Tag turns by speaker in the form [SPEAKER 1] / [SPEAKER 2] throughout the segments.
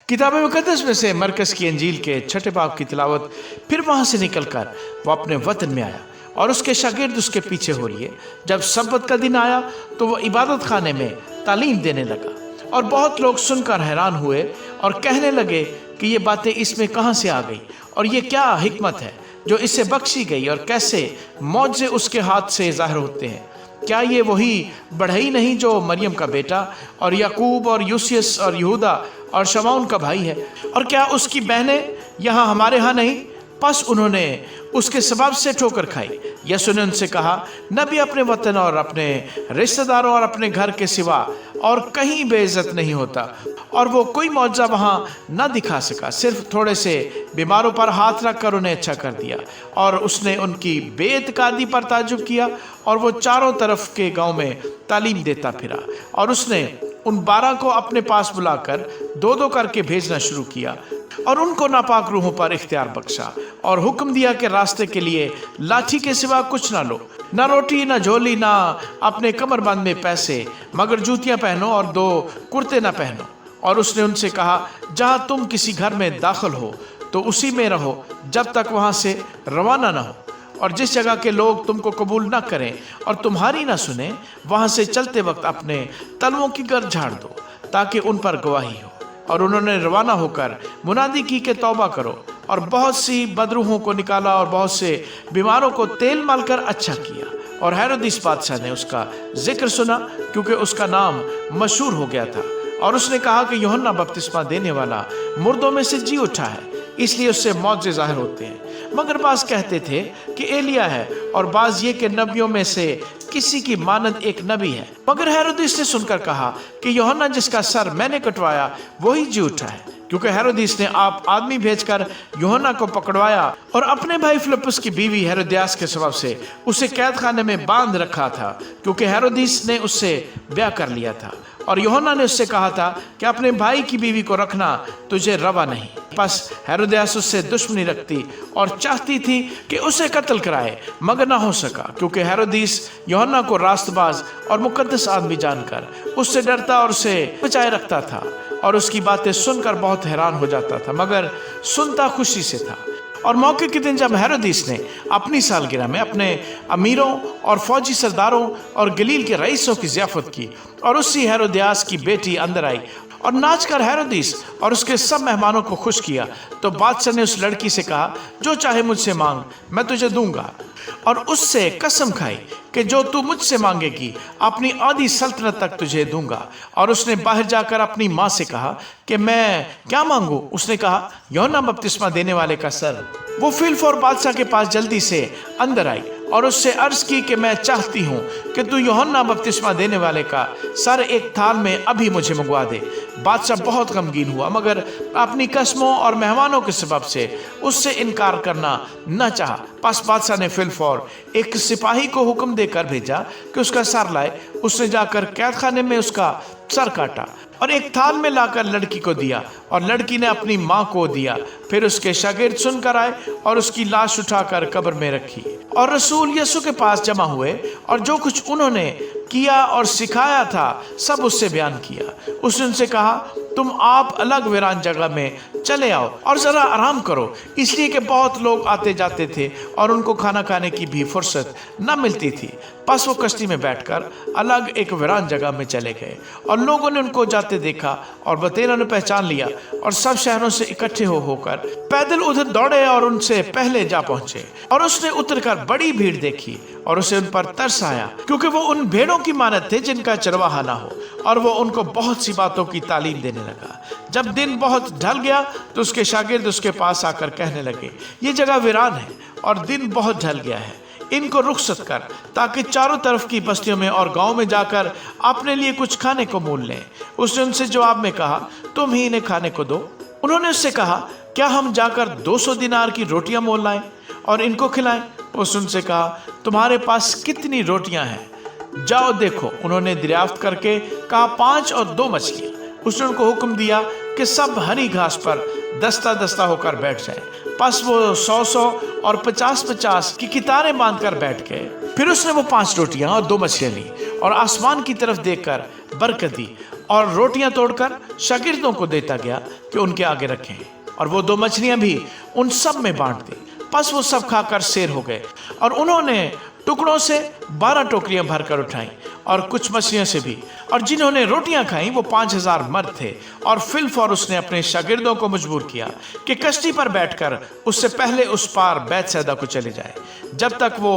[SPEAKER 1] किताब मुकद्दस में से मरकज़ की इंजील के छठे बाब की तिलावत। फिर वहाँ से निकलकर वो अपने वतन में आया और उसके शागिर्द उसके पीछे हो लिए। जब सब्बत का दिन आया तो वो इबादत खाने में तालीम देने लगा और बहुत लोग सुनकर हैरान हुए और कहने लगे कि ये बातें इसमें कहाँ से आ गई और ये क्या हिकमत है जो इससे बख्शी गई और कैसे मौजे उसके हाथ से ज़ाहिर होते हैं। क्या ये वही बढ़ई नहीं जो मरियम का बेटा और याकूब और यूसुस और यहूदा और शमौन का भाई है, और क्या उसकी बहनें यहाँ हमारे यहाँ नहीं? बस उन्होंने उसके सबब से ठोकर खाई। यसु ने उनसे कहा, नबी अपने वतन और अपने रिश्तेदारों और अपने घर के सिवा और कहीं बेइज्जत नहीं होता। और वो कोई मौजज़ा वहाँ न दिखा सका, सिर्फ थोड़े से बीमारों पर हाथ रख कर उन्हें अच्छा कर दिया। और उसने उनकी बेइत्कादी पर ताजुब किया और वो चारों तरफ के गांव में तालीम देता फिरा। और उसने उन 12 को अपने पास बुलाकर 2-2 करके भेजना शुरू किया और उनको नापाक रूहों पर इख्तियार बख्शा और हुक्म दिया कि रास्ते के लिए लाठी के सिवा कुछ ना लो, ना रोटी, ना झोली, ना अपने कमरबंद में पैसे, मगर जूतियां पहनो और 2 कुर्ते ना पहनो। और उसने उनसे कहा, जहाँ तुम किसी घर में दाखिल हो तो उसी में रहो जब तक वहाँ से रवाना ना हो। और जिस जगह के लोग तुमको कबूल ना करें और तुम्हारी ना सुने, वहाँ से चलते वक्त अपने तलवों की गर्द झाड़ दो ताकि उन पर गवाही हो। और उन्होंने रवाना होकर मुनादी की कि तौबा करो, और बहुत सी बदरूहों को निकाला और बहुत से बीमारों को तेल मलकर अच्छा किया। और हेरोदिस बादशाह ने उसका जिक्र सुना क्योंकि उसका नाम मशहूर हो गया था। और उसने कहा कि यूहन्ना बपतिस्मा देने वाला मुर्दों में से जी उठा है, इसलिए उससे मौजे ज़ाहिर होते हैं। मगर बाज़ कहते थे कि एलिया है, और बाज़ ये कि नबियों में से किसी की मानद एक नबी है। मगर हेरोदिस ने सुनकर कहा कि यूहन्ना जिसका सर मैंने कटवाया वही जी उठा है, क्योंकि हेरोदिस ने आप आदमी भेजकर यूहन्ना को पकड़वाया और अपने भाई फिलिप्पुस की बीवी हेरोदियास के सबब से उसे कैद खाने में बांध रखा था, क्योंकि हेरोदिस ने उससे ब्याह कर लिया था। और यूहन्ना ने उससे कहा था कि अपने भाई की बीवी को रखना तुझे रवा नहीं। बस हेरोदियास उससे दुश्मनी रखती और चाहती थी कि उसे कत्ल कराए, मगर ना हो सका, क्योंकि हेरोदिस यूहन्ना को रास्तबाज और मुकद्दस आदमी जानकर उससे डरता और उसे बचाए रखता था और उसकी बातें सुनकर बहुत हैरान हो जाता था, मगर सुनता खुशी से था। और मौके के दिन जब हेरोदिस ने अपनी सालगिरह में अपने अमीरों और फौजी सरदारों और गलील के रईसों की ज़ियाफ़त की, और उसी हेरोदियास की बेटी अंदर आई और नाच कर हेरोदिस और उसके सब मेहमानों को खुश किया, तो बादशाह ने उस लड़की से कहा, जो चाहे मुझसे मांग, मैं तुझे दूंगा। और उससे कसम खाई कि जो तू मुझसे मांगेगी अपनी आधी सल्तनत तक तुझे दूंगा। और उसने बाहर जाकर अपनी माँ से कहा कि मैं क्या मांगू? उसने कहा, यूहन्ना बपतिस्मा देने वाले का सर। वो फिलफौर बादशाह के पास जल्दी से अंदर आई और उससे अर्ज की कि मैं चाहती हूँ कि तू यूहन्ना बपतिस्मा देने वाले का सर एक थाल में अभी मुझे मंगवा दे। बादशाह बहुत गमगीन हुआ, मगर अपनी कसमों और मेहमानों के सबब से उससे इनकार करना न चाहा। बस बादशाह ने फिलफौर एक सिपाही को हुक्म देकर भेजा कि उसका सर लाए। उसने जाकर कैद खाने में उसका सर काटा और एक थाल में लाकर लड़की को दिया, और लड़की ने अपनी माँ को दिया। फिर उसके शागिर्द सुनकर आए और उसकी लाश उठाकर कब्र में रखी। और रसूल यीशु के पास जमा हुए और जो कुछ उन्होंने किया और सिखाया था सब उससे बयान किया। उसने उनसे कहा, तुम आप अलग वीरान जगह में चले आओ और ज़रा आराम करो, इसलिए कि बहुत लोग आते जाते थे और उनको खाना खाने की भी फुर्सत न मिलती थी। बस वो कश्ती में बैठकर अलग एक वीरान जगह में चले गए, और लोगों ने उनको जाते देखा और बतेरा ने पहचान लिया, और सब शहरों से इकट्ठे होकर पैदल उधर दौड़े और उनसे पहले जा पहुंचे। और उसने उतरकर बड़ी भीड़ देखी और उसे उन पर तरस आया, क्योंकि वो उन भेड़ों की मानद थे जिनका चरवाहा ना हो। और वो उनको बहुत सी बातों की तालीम देने लगा। जब दिन बहुत ढल गया तो उसके शागिर्द उसके पास आकर कहने लगे, ये जगह वीरान है और दिन बहुत ढल गया है, इनको रुखसत कर, ताकि चारों तरफ की बस्तियों में और गांव में जाकर अपने लिए कुछ खाने को मोल लें। उसने उनसे जवाब में कहा, तुम ही इन्हें खाने को दो। उन्होंने उससे कहा, क्या हम जाकर 200 दिनार की रोटियां मोल लाएं और इनको खिलाएं? उसने उनसे कहा, तुम्हारे पास कितनी रोटियां हैं? जाओ देखो। उन्होंने दरियाफ्त करके कहा, 5 और 2 मछलियां। उसने उनको हुक्म दिया कि सब हरी घास पर दस्ता दस्ता होकर बैठ जाए। बस वो 100-100 और 50-50 की कितारें बांधकर बैठ गए। फिर उसने वो 5 रोटियां और 2 मछलियां ली اور آسمان کی طرف دیکھ کر برکت دی اور روٹیاں توڑ کر شاگردوں کو دیتا گیا کہ ان کے آگے رکھیں، اور وہ 2 مچھلیاں بھی ان سب میں بانٹ دی۔ پس وہ سب کھا کر سیر ہو گئے، اور انہوں نے ٹکڑوں سے 12 ٹوکریاں بھر کر اٹھائیں، اور کچھ مچھلیوں سے بھی، اور جنہوں نے روٹیاں کھائیں وہ 5000 مرد تھے۔ اور فی الفور اس نے اپنے شاگردوں کو مجبور کیا کہ کشتی پر بیٹھ کر اس سے پہلے اس پار بیت سیدا کو چلے جائے، جب تک وہ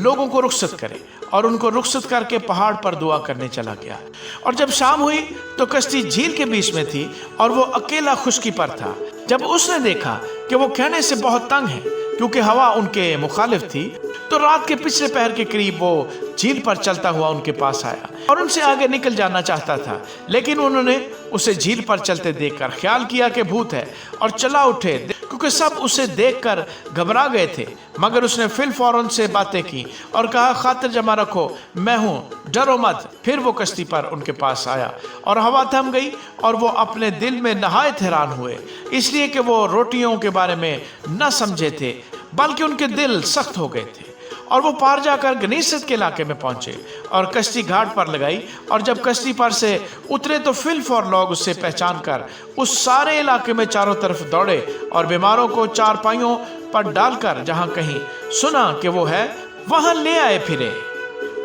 [SPEAKER 1] لوگوں کو رخصت کرے، اور ان کو رخصت کر کے پہاڑ پر دعا کرنے چلا گیا۔ اور جب شام ہوئی تو کشتی جھیل کے بیچ میں تھی، اور وہ اکیلا خشکی پر تھا۔ جب اس نے دیکھا کہ وہ کہنے سے بہت تنگ ہے کیونکہ ہوا ان کے مخالف تھی، تو رات کے پچھلے پہر کے قریب وہ جھیل پر چلتا ہوا ان کے پاس آیا اور ان سے آگے نکل جانا چاہتا تھا، لیکن انہوں نے اسے جھیل پر چلتے دیکھ کر خیال کیا کہ بھوت ہے، اور چلا اٹھے کیونکہ سب اسے دیکھ کر گھبرا گئے تھے۔ مگر اس نے فی الفور ان سے باتیں کی اور کہا، خاطر جمع رکھو، میں ہوں، ڈرو مت۔ پھر وہ کشتی پر ان کے پاس آیا اور ہوا تھم گئی، اور وہ اپنے دل میں نہایت حیران ہوئے، اس لیے کہ وہ روٹیوں کے بارے میں نہ سمجھے تھے، بلکہ ان کے دل سخت ہو گئے تھے۔ اور وہ پار جا کر گنیسرت کے علاقے میں پہنچے اور کشتی گھاٹ پر لگائی، اور جب کشتی پر سے اترے تو فی الفور لوگ اسے پہچان کر اس سارے علاقے میں چاروں طرف دوڑے، اور بیماروں کو چارپائیوں پر ڈال کر جہاں کہیں سنا کہ وہ ہے وہاں لے آئے پھرے۔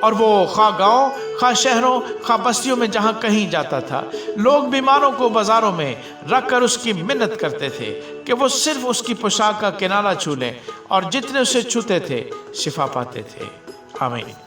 [SPEAKER 1] اور وہ خواہ گاؤں، خواہ شہروں، خواہ بستیوں میں جہاں کہیں جاتا تھا، لوگ بیماروں کو بازاروں میں رکھ کر اس کی منت کرتے تھے کہ وہ صرف اس کی پوشاک کا کنارہ چھو لیں، اور جتنے اسے چھوتے تھے شفا پاتے تھے۔ آمین۔